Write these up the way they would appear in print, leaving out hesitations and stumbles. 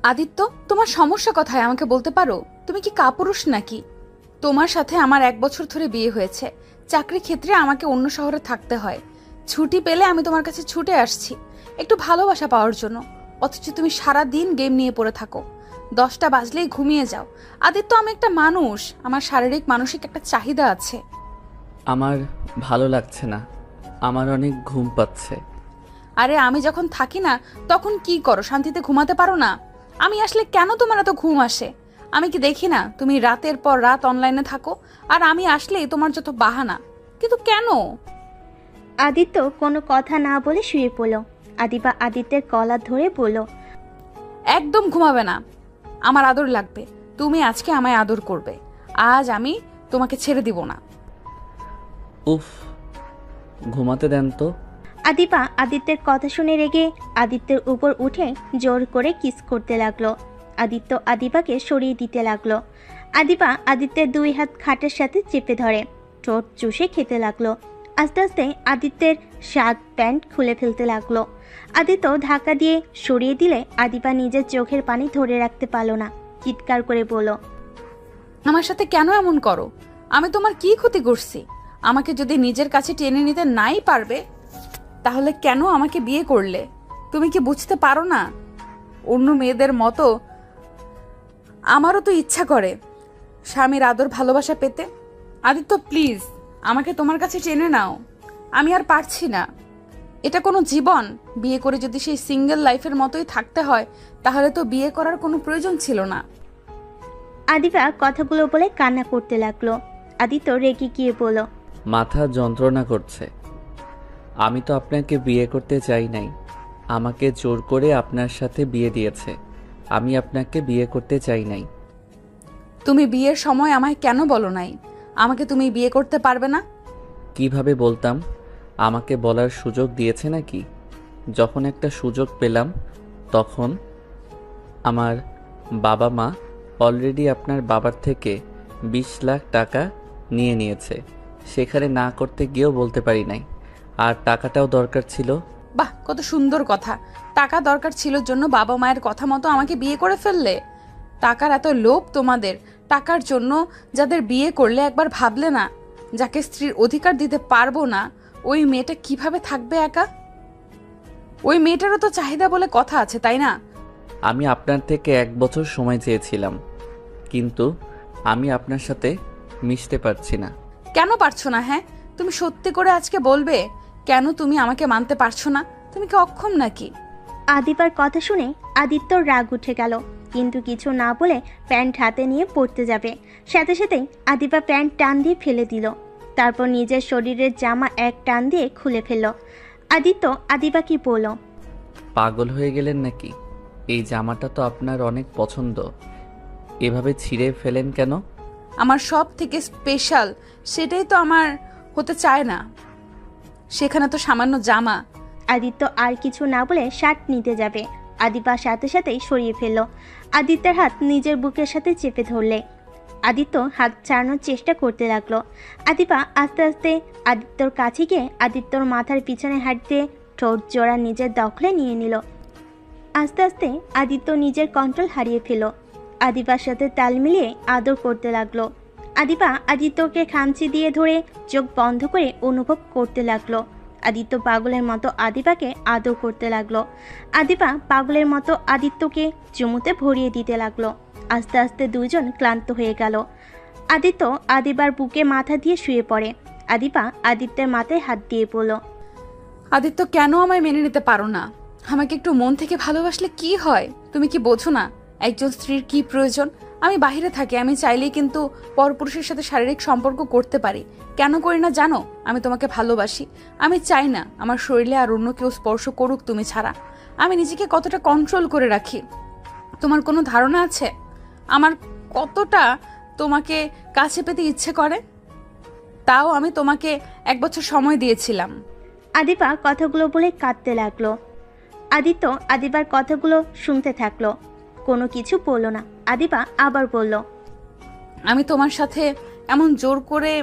আদিত্য, তোমার সমস্যা কোথায় আমাকে বলতে পারো? তুমি কি কাপুরুষ নাকি? তোমার সাথে আমার 1 বছর ধরে বিয়ে হয়েছে। চাকরি ক্ষেত্রে আমাকে অন্য শহরে থাকতে হয়। ছুটি পেলে আমি তোমার কাছে ছুটে আসছি একটু ভালোবাসা পাওয়ার জন্য, অথচ তুমি সারা দিন গেম নিয়ে পড়ে থাকো। 10টা বাজলেই ঘুমিয়ে যাও। আদিত্য, আমি একটা মানুষ, আমার শারীরিক মানসিক একটা চাহিদা আছে। আমার ভালো লাগছে না, আমার অনেক ঘুম পাচ্ছে। আরে আমি যখন থাকি না তখন কি করো? শান্তিতে ঘুমাতে পারো না? আমি আসলে কেন তোমার এত ঘুম আসে? আমি কি দেখি না তুমি রাতের পর রাত অনলাইনে থাকো? আর আমি আসলেই তোমার যত বাহানা, কিন্তু কেন? আদিত্য কোনো কথা না বলে শুয়ে পড়ল। আদিবা আদিত্যের কলার ধরে বলল, একদম ঘুমাবে না। আমার আদর লাগবে। তুমি আজকে আমায় আদর করবে। আজ আমি তোমাকে ছেড়ে দিব না। উফ, ঘুমাতে দেন তো। আদিবা আদিত্যের কথা শুনে রেগে আদিত্যের উপর উঠে জোর করে কিস করতে লাগলো। আদিত্য আদিবাকে সরিয়ে দিতে লাগলো। আদিবা আদিত্যের 2 হাত খাটের সাথে চেপে ধরে ঠোঁট চুষে খেতে লাগলো। আস্তে আস্তে আদিত্যের শার্ট প্যান্ট খুলে ফেলতে লাগলো। আদিত্য ধাক্কা দিয়ে সরিয়ে দিলে আদিবা নিজের চোখের পানি ধরে রাখতে পারল না, চিৎকার করে বলল, আমার সাথে কেন এমন করো? আমি তোমার কি ক্ষতি করছি? আমাকে যদি নিজের কাছে টেনে নিতে নাই পারবে, তাহলে কেন আমাকে বিয়ে করলে? তুমি কি বুঝতে পারো না? অন্য মেয়েদের মতো আমারও তো ইচ্ছা করে স্বামীর আদর ভালোবাসা পেতে। আদিত্য, প্লিজ আমাকে তোমার কাছে টেনে নাও। আমি আর পারছি না। এটা কোনো জীবন? বিয়ে করে যদি সেই সিঙ্গেল লাইফের মতোই থাকতে হয়, তাহলে তো বিয়ে করার কোনো প্রয়োজন ছিল না। আদিবা কথাগুলো বলে কান্না করতে লাগলো। আদিত্য রেগে গিয়ে বলল, মাথা যন্ত্রণা করছে। আমি তো আপনাকে বিয়ে করতে চাই নাই, আমাকে জোর করে আপনার সাথে বিয়ে দিয়েছে। আমি আপনাকে বিয়ে করতে চাই নাই। তুমি বিয়ের সময় আমায় কেন বলো নাই আমাকে তুমি বিয়ে করতে পারবে না? কিভাবে বলতাম? আমাকে বলার সুযোগ দিয়েছে নাকি? যখন একটা সুযোগ পেলাম তখন আমার বাবা মা অলরেডি আপনার বাবার থেকে 20 লাখ টাকা নিয়ে নিয়েছে। সেখানে না করতে গিয়েও বলতে পারি নাই। আর টাকাটাও দরকার ছিল। বাহ, কত সুন্দর কথা। টাকা দরকার ছিল জন্য বাবা মায়ের কথা মতো আমাকে বিয়ে করে ফেললে। টাকার এত লোভ তোমাদের। টাকার জন্য যাদের বিয়ে করলে একবার ভাবলে না, যাকে স্ত্রীর অধিকার দিতে পারবো না, ওই মেয়েটা কিভাবে থাকবে একা? ওই মেয়েটারও তো চাহিদা বলে কথা আছে, তাই না? আমি আপনার থেকে 1 বছর সময় চেয়েছিলাম, কিন্তু আমি আপনার সাথে মিশতে পারছি না। কেন পারছো না? হ্যাঁ, তুমি সত্যি করে আজকে বলবে কেন তুমি আমাকে মানতে পারছো না? তুমি কি অক্ষম নাকি? আদিবার কথা শুনে আদিত্যর রাগ উঠে গেল, কিন্তু কিছু না বলে প্যান্ট হাতে নিয়ে পড়তে যাবে। সাথে সাথেই আদিবা প্যান্ট টান দিয়ে ফেলে দিল। তারপর নিজের শরীরের জামা এক টান দিয়ে খুলে ফেলল। আদিত্য আদিবা কি বলল, পাগল হয়ে গেলেন নাকি? এই জামাটা তো আপনার অনেক পছন্দ, এভাবে ছিঁড়ে ফেলেন কেন? আমার সব থেকে স্পেশাল সেটাই তো আমার হতে চায় না, সেখানে তো সামান্য জামা। আদিত্য আর কিছু না বলে শার্ট নিতে যাবে। আদিবা সাথে সাথেই সরিয়ে ফেলল। আদিত্যের হাত নিজের বুকের সাথে চেপে ধরলে আদিত্য হাত ছাড়ানোর চেষ্টা করতে লাগলো। আদিবা আস্তে আস্তে আদিত্যর কাছে গিয়ে আদিত্যর মাথার পিছনে হাত দিয়ে ঠোঁট জোড়া নিজের দখলে নিয়ে নিল। আস্তে আস্তে আদিত্য নিজের কন্ট্রোল হারিয়ে ফেল। আদিবার সাথে তাল মিলিয়ে আদর করতে লাগলো। আদিবা আদিত্যকে খামচি দিয়ে ধরে চোখ বন্ধ করে অনুভব করতে লাগলো। আদিত্য পাগলের মতো আদিবাকে আদর করতে লাগলো। আদিবা পাগলের মতো আদিত্যকে চুমুতে ভরিয়ে দিতে লাগলো। আস্তে আস্তে দুজন ক্লান্ত হয়ে গেল। আদিত্য আদিবার বুকে মাথা দিয়ে শুয়ে পড়ে। আদিবা আদিত্যের মাথায় হাত দিয়ে বলল, আদিত্য, কেন আমায় মেনে নিতে পারো না? আমাকে একটু মন থেকে ভালোবাসলে কি হয়? তুমি কি বোঝো না একজন স্ত্রীর কি প্রয়োজন? আমি বাইরে থাকি, আমি চাইলেই কিন্তু পরপুরুষের সাথে শারীরিক সম্পর্ক করতে পারি। কেন করি না জানো? আমি তোমাকে ভালোবাসি। আমি চাই না আমার শরীরে আর অন্য কেউ স্পর্শ করুক তুমি ছাড়া। আমি নিজেকে কতটা কন্ট্রোল করে রাখি তোমার কোনো ধারণা আছে? আমার কতটা তোমাকে কাছে পেতে ইচ্ছে করে। তাও আমি তোমাকে 1 বছর সময় দিয়েছিলাম। আদিবা কথাগুলো বলে কাঁদতে লাগলো। আদিত্য আদিবার কথাগুলো শুনতে থাকলো, কোনো কিছু বলল না। আদিবা আবার বলল, আমি তোমার সাথে এমন জোর করে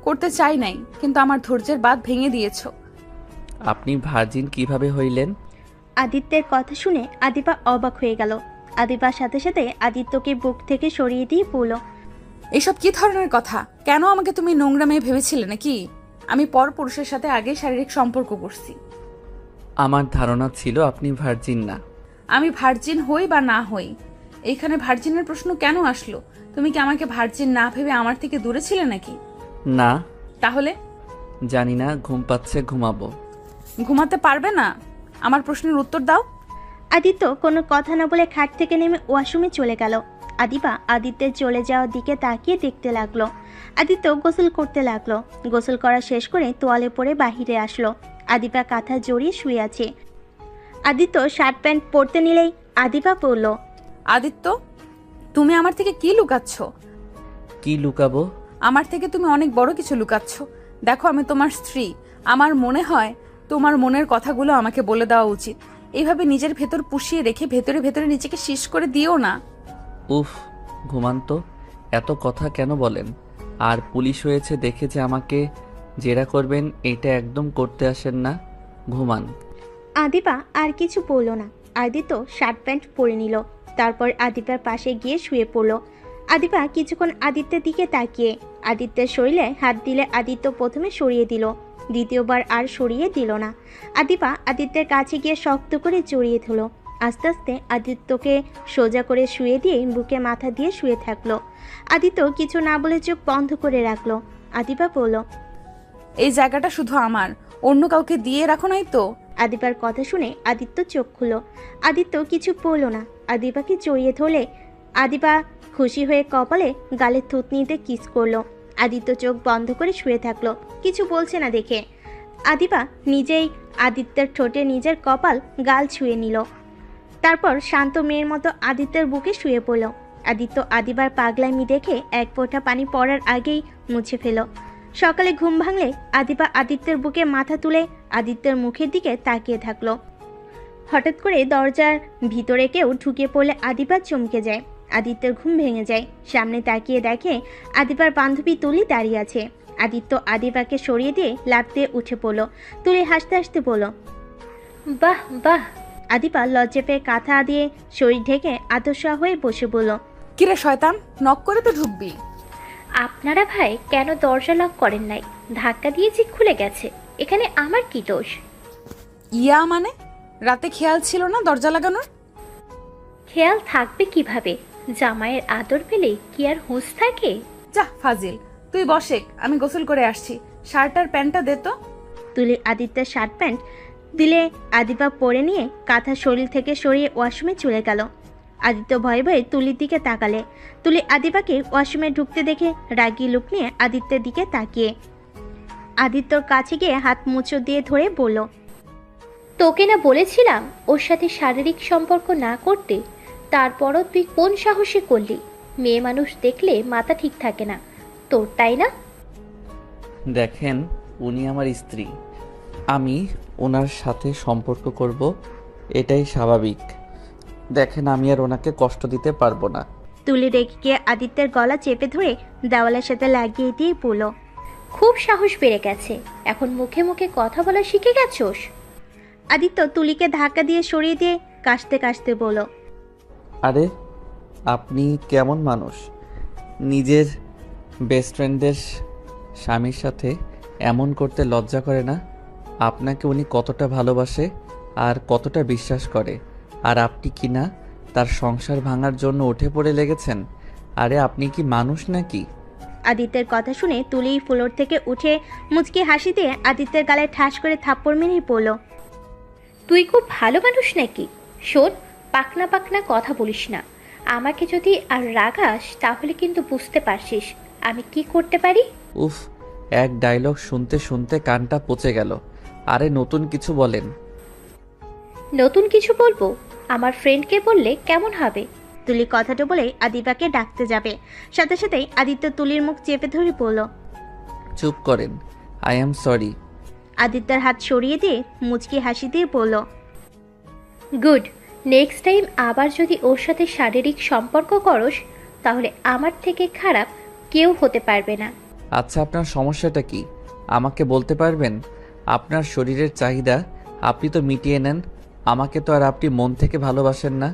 করতে চাই নাই, কিন্তু আমার ধৈর্যের বাঁধ ভেঙে দিয়েছো। আপনি ভার্জিন কিভাবে হইলেন? আদিত্যের কথা শুনে আদিবা অবাক হয়ে গেল। আদিবার সাথে সাথে আদিত্যকে বুক থেকে সরিয়ে দিয়ে বলল, এসব কি ধরনের কথা? কেন আমাকে তুমি নোংরা মেয়ে ভেবেছিলে নাকি? আমি পর পুরুষের সাথে আগে শারীরিক সম্পর্ক করছি। আমার ধারণা ছিল আপনি ভার্জিন না। আমি ভার্জিন হই বা না হই, এইখানে ভার্জিনের প্রশ্ন কেন আসলো? তুমি কি আমাকে ভার্জিন না ভেবে আমার থেকে দূরে ছিলে নাকি? না, তাহলে জানি না, ঘুম পাচ্ছে, ঘুমাবো। ঘুমাতে পারবে না? আমার প্রশ্নের উত্তর দাও। আদিত্য কোনো কথা না বলে খাট থেকে নেমে ওয়াশরুমে চলে গেল। আদিবা আদিত্যের চলে যাওয়ার দিকে তাকিয়ে দেখতে লাগলো। আদিত্য গোসল করতে লাগলো। গোসল করা শেষ করে তোয়ালে পরে বাহিরে আসলো। আদিবা কাঁথা জড়িয়ে শুয়ে আছে। আদিত্য শার্ট প্যান্ট পরতে নিলেই আদিবা বলল, আদিত্য, তুমি আমার থেকে কি লুকাচ্ছ? কি লুকাবো? আমার থেকে তুমি অনেক বড় কিছু লুকাচ্ছ। দেখো, আমি তোমার স্ত্রী। আমার মনে হয় তোমার মনের কথাগুলো আমাকে বলে দেওয়া উচিত। এইভাবে নিজের ভেতর পুষিয়ে রেখে ভেতরে ভেতরে নিজেকে শেষ করে দিও না। উফ, ঘুমান তো। এত কথা কেন বলেন? আর পুলিশ হয়েছে দেখে যে আমাকে জেরা করবেন এটা একদম করতে আসেন না। ঘুমান। আদিবা আর কিছু বলল না। আদিত্য শার্ট প্যান্ট পরে নিল। তারপর আদিবার পাশে গিয়ে শুয়ে পড়ল। আদিবা কিছুক্ষণ আদিত্যের দিকে তাকিয়ে আদিত্যের শরীরে হাত দিলে আদিত্য প্রথমে সরিয়ে দিল, দ্বিতীয়বার আর সরিয়ে দিল না। আদিবা আদিত্যের কাছে গিয়ে শক্ত করে জড়িয়ে ধরল। আস্তে আস্তে আদিত্যকে সোজা করে শুয়ে দিয়ে বুকে মাথা দিয়ে শুয়ে থাকলো। আদিত্য কিছু না বলে চোখ বন্ধ করে রাখলো। আদিবা বলল, এই জায়গাটা শুধু আমার, অন্য কাউকে দিয়ে রাখো নাই তো? আদিবার কথা শুনে আদিত্য চোখ খুলল। আদিত্য কিছু বলল না। আদিবাকে জড়িয়ে ধরলে আদিবা খুশি হয়ে কপালে গালের থুতনিতে কিস করলো। আদিত্য চোখ বন্ধ করে শুয়ে থাকলো, কিছু বলছে না দেখে। আদিবা নিজেই আদিত্যের ঠোঁটে নিজের কপাল গাল ছুঁয়ে নিল। তারপর শান্ত মেয়ের মতো আদিত্যের বুকে শুয়ে পড়ল। আদিত্য আদিবার পাগলামি দেখে এক ফোঁটা পানি পড়ার আগেই মুছে ফেল। সকালে ঘুম ভাঙলে আদিবা আদিত্যের বুকে মাথা তুলে আদিত্যের মুখের দিকে তাকিয়ে থাকলো। হঠাৎ করে দরজার ভিতরে কেউ ঢুকে পড়লে আদিবা চমকে যায়। আদিত্যের ঘুম ভেঙে যায়। সামনে তাকিয়ে দেখে আদিবার বান্ধবী তুলি দাঁড়িয়ে আছে। আদিত্য আদিবাকে সরিয়ে দিয়ে লাফ দিয়ে উঠে পড়ল। তুলি হাসতে হাসতে বলল, বাহ বাহ। আদিবা লজ্জা পেয়ে কাঁথা দিয়ে শরীর ঢেকে আদর্শা হয়ে বসে বলল, কিরে শয়তান, নক করে তো ঢুকবি। আপনারা ভাই কেন দরজা লক করেন নাই? ধাক্কা দিয়েছি, খুলে গেছে। এখানে আমার কি দোষ? ইয়া মানে, রাতে খেয়াল ছিল না দরজা লাগানোর? খেয়াল থাকবে কিভাবে? জামাইয়ের আদর পেলে কি আর হুঁশ থাকে? যা ফাজিল, তুই বসেক, আমি গোসল করে আসছি। শার্ট আর প্যান্টটা দে তো। তুলি আদিত্যের শার্ট প্যান্ট দিলে আদিবা পরে নিয়ে কাঁথা শরীর থেকে সরিয়ে ওয়াশরুমে চলে গেল। আদিত্য ভয়ে ভয়ে তুলির দিকে তাকালে। তুলি আদিবাকে ওয়াশরুমে ঢুকতে দেখে রাগী লুক নিয়ে আদিত্যের দিকে তাকিয়ে আদিত্যর কাছে গিয়ে হাত মুচো দিয়ে ধরে বলল, তোকে না বলেছিলাম ওর সাথে শারীরিক সম্পর্ক না করতে? তারপরও তুই কোন সাহসে করলি? মেয়ে মানুষ দেখলে মাথা ঠিক থাকে না তোর, তাই না? দেখেন, উনি আমার স্ত্রী। আমি ওনার সাথে সম্পর্ক করব, এটাই স্বাভাবিক। দেখেন, আমি আর ওনাকে কষ্ট দিতে পারবো না। তুলি রেগে গিয়ে আদিত্যের গলা চেপে ধরে দেওয়ালের সাথে লাগিয়ে দিয়ে বলল, খুব সাহস বেড়ে গেছে, এখন মুখে মুখে কথা বলা শিখে গেছোস? আদিত্য তুলিকে ধাক্কা দিয়ে সরিয়ে দিয়ে কাশতে কাশতে বলল, আরে, আপনি কেমন মানুষ? নিজের বেস্ট ফ্রেন্ডদের স্বামীর সাথে এমন করতে লজ্জা করে না? আপনাকে উনি কতটা ভালোবাসে আর কতটা বিশ্বাস করে, আর আপনি কি না তার সংসার ভাঙার জন্য উঠে পড়ে লেগেছেন? আরে আপনি কি মানুষ নাকি? আদিত্যের কথা শুনে তুলি ফ্লোর থেকে উঠে মুচকি হাসি দিয়ে আদিত্যের গালে ঠাস করে থাপ্পড় মেরেই পড়ল। তুই খুব ভালো মানুষ নাকি? শোন, পাকনা পাকনা কথা বলিস না। আমাকে যদি আর রাগাস তাহলে কিন্তু বুঝতে পারছিস আমি কি করতে পারি। উফ, এক ডায়লগ শুনতে শুনতে কানটা পচে গেল। আরে নতুন কিছু বলেন। নতুন কিছু বলবো? আমার ফ্রেন্ডকে বললে কেমন হবে? তুলি কথাটা বলে আদিবাকে ডাকতে যাবে, সাথে সাথেই আদিত্য তুলির মুখ চেপে ধরে বলল, চুপ করেন, আই অ্যাম সরি। আদিত্যের হাত সরিয়ে দিয়ে মুচকি হাসি দিয়ে বলল, গুড। নেক্সট টাইম আবার যদি ওর সাথে শারীরিক সম্পর্ক করস তাহলে আমার থেকে খারাপ কেউ হতে পারবে না। আচ্ছা, আপনার সমস্যাটা কি আমাকে বলতে পারবেন? আপনার শরীরের চাহিদা আপনি তো মিটিয়ে নেন, আমাকে তো আর আপনি মন থেকে ভালোবাসেন না।